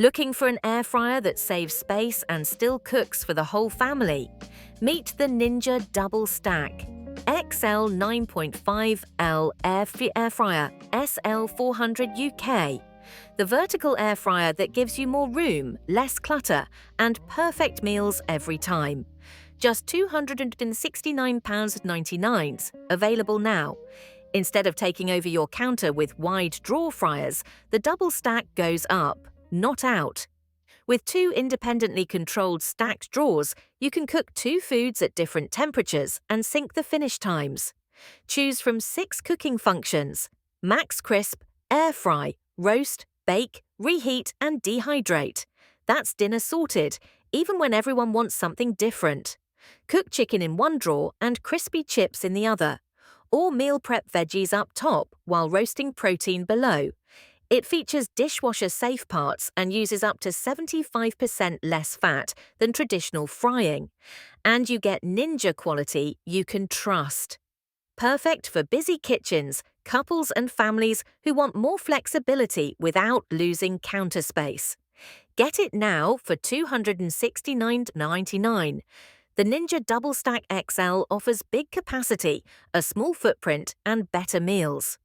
Looking for an air fryer that saves space and still cooks for the whole family? Meet the Ninja Double Stack XL 9.5L Air Fryer SL400 UK. The vertical air fryer that gives you more room, less clutter, and perfect meals every time. Just £269.99, available now. Instead of taking over your counter with wide drawer fryers, the double stack goes up, not out. With two independently controlled stacked drawers, you can cook two foods at different temperatures and sync the finish times. Choose from 6 cooking functions: max crisp, air fry, roast, bake, reheat, and dehydrate. That's dinner sorted, even when everyone wants something different. Cook chicken in one drawer and crispy chips in the other, or meal prep veggies up top while roasting protein below. It features dishwasher-safe parts and uses up to 75% less fat than traditional frying. And you get Ninja quality you can trust. Perfect for busy kitchens, couples and families who want more flexibility without losing counter space. Get it now for $269.99. The Ninja Double Stack XL offers big capacity, a small footprint, and better meals.